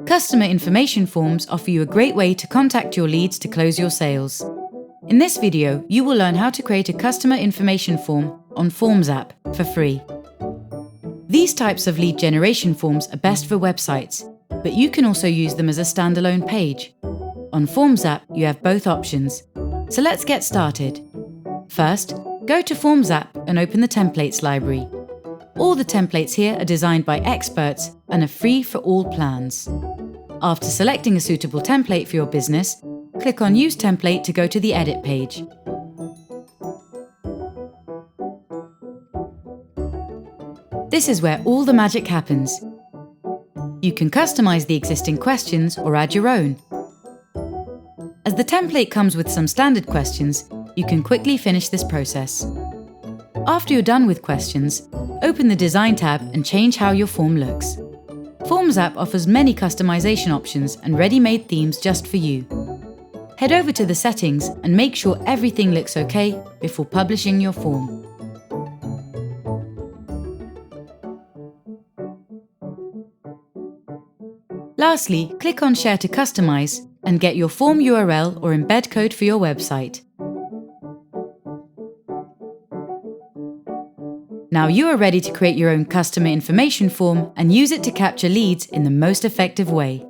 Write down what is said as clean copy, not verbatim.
Customer information forms offer you a great way to contact your leads to close your sales. In this video, you will learn how to create a customer information form on Forms app for free. These types of lead generation forms are best for websites, but you can also use them as a standalone page. On Forms app, you have both options. So let's get started. First, go to Forms app and open the Templates library. All the templates here are designed by experts and are free for all plans. After selecting a suitable template for your business, click on Use Template to go to the Edit page. This is where all the magic happens. You can customize the existing questions or add your own. As the template comes with some standard questions, you can quickly finish this process. After you're done with questions, open the Design tab and change how your form looks. Forms app offers many customization options and ready-made themes just for you. Head over to the settings and make sure everything looks okay before publishing your form. Lastly, click on Share to customize and get your form URL or embed code for your website. Now you are ready to create your own customer information form and use it to capture leads in the most effective way.